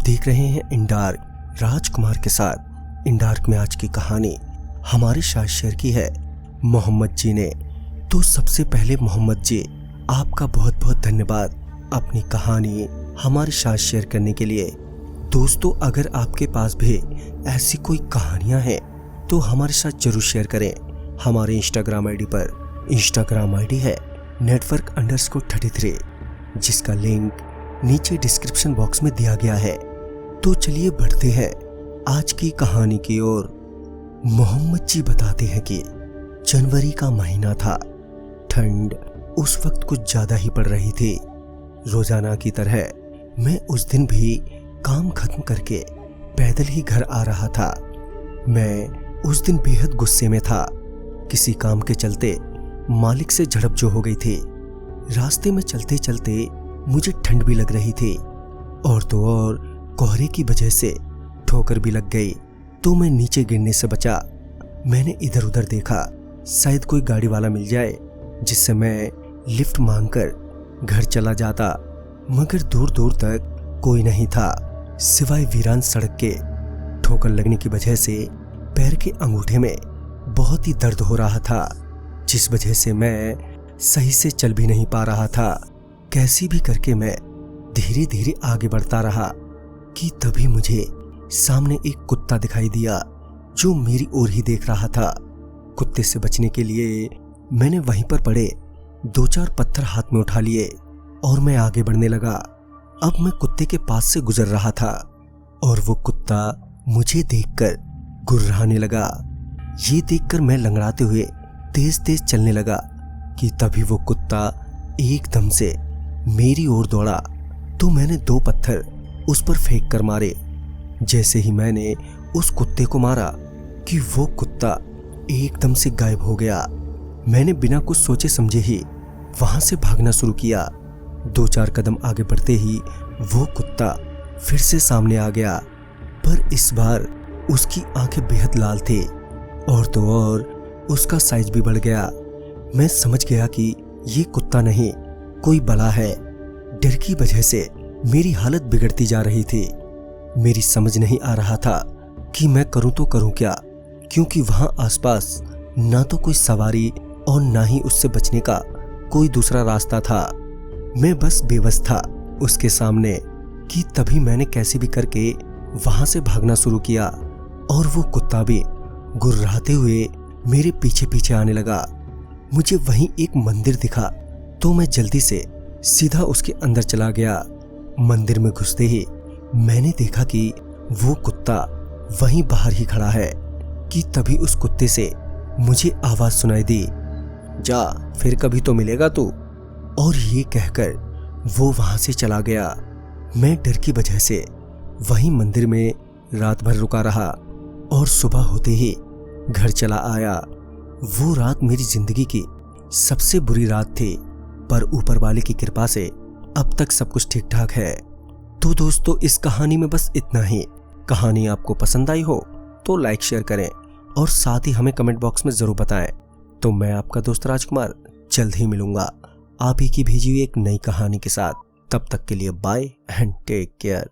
देख रहे हैं इन डार्क राजकुमार के साथ। इन डार्क में आज की कहानी हमारे साथ शेयर की है मोहम्मद जी ने। तो सबसे पहले मोहम्मद जी, आपका बहुत बहुत धन्यवाद अपनी कहानी हमारे साथ शेयर करने के लिए। दोस्तों, अगर आपके पास भी ऐसी कोई कहानियां हैं तो हमारे साथ जरूर शेयर करें। हमारे इंस्टाग्राम आईडी पर, इंस्टाग्राम आईडी है network_33, जिसका लिंक नीचे डिस्क्रिप्शन बॉक्स में दिया गया है। तो चलिए बढ़ते हैं आज की कहानी की ओर। मोहम्मद जी बताते हैं कि जनवरी का महीना था। ठंड उस वक्त कुछ ज्यादा ही पड़ रही थी। रोजाना की तरह मैं उस दिन भी काम खत्म करके पैदल ही घर आ रहा था। मैं उस दिन बेहद गुस्से में था। किसी काम के चलते मालिक से झड़प जो हो गई थी। रास्ते में चलते चलते मुझे ठंड भी लग रही थी और तो और कोहरे की वजह से ठोकर भी लग गई। तो मैं नीचे गिरने से बचा। मैंने इधर उधर देखा, शायद कोई गाड़ी वाला मिल जाए जिससे मैं लिफ्ट मांगकर घर चला जाता, मगर दूर दूर तक कोई नहीं था सिवाय वीरान सड़क के। ठोकर लगने की वजह से पैर के अंगूठे में बहुत ही दर्द हो रहा था, जिस वजह से मैं सही से चल भी नहीं पा रहा था। कैसी भी करके मैं धीरे धीरे आगे बढ़ता रहा कि तभी मुझे सामने एक कुत्ता दिखाई दिया जो मेरी ओर ही देख रहा था। कुत्ते से बचने के लिए मैंने वहीं पर पड़े 2-4 पत्थर हाथ में उठा लिए और मैं आगे बढ़ने लगा। अब मैं कुत्ते के पास से गुजर रहा था और वो कुत्ता मुझे देखकर गुर्राने लगा। ये देखकर मैं लंगड़ाते हुए तेज तेज चलने लगा कि तभी वो कुत्ता एकदम से मेरी ओर दौड़ा। तो मैंने 2 पत्थर उस पर फेंक कर मारे। जैसे ही मैंने उस कुत्ते को मारा कि वो कुत्ता एकदम से गायब हो गया। मैंने बिना कुछ सोचे समझे ही वहां से भागना शुरू किया। 2-4 कदम आगे बढ़ते ही वो कुत्ता फिर से सामने आ गया, पर इस बार उसकी आंखें बेहद लाल थी और तो और उसका साइज भी बढ़ गया। मैं समझ गया कि ये कुत्ता नहीं, कोई बला है। डर की वजह से मेरी हालत बिगड़ती जा रही थी। मेरी समझ नहीं आ रहा था कि मैं करूं तो करूं क्या, क्योंकि वहां आसपास ना तो कोई सवारी और ना ही उससे बचने का कोई दूसरा रास्ता था। मैं बस बेबस था उसके सामने कि तभी मैंने कैसे भी करके वहां से भागना शुरू किया और वो कुत्ता भी गुर्राते हुए मेरे पीछे पीछे आने लगा। मुझे वहीं एक मंदिर दिखा तो मैं जल्दी से सीधा उसके अंदर चला गया। मंदिर में घुसते ही मैंने देखा कि वो कुत्ता वहीं बाहर ही खड़ा है कि तभी उस कुत्ते से मुझे आवाज सुनाई दी, जा फिर कभी तो मिलेगा तू। और ये कहकर वो वहां से चला गया। मैं डर की वजह से वहीं मंदिर में रात भर रुका रहा और सुबह होते ही घर चला आया। वो रात मेरी जिंदगी की सबसे बुरी रात थी, पर ऊपर वाले की कृपा से अब तक सब कुछ ठीक ठाक है। तो दोस्तों, इस कहानी में बस इतना ही। कहानी आपको पसंद आई हो तो लाइक शेयर करें और साथ ही हमें कमेंट बॉक्स में जरूर बताएं। तो मैं आपका दोस्त राजकुमार जल्द ही मिलूंगा आप ही की भेजी हुई एक नई कहानी के साथ। तब तक के लिए बाय एंड टेक केयर।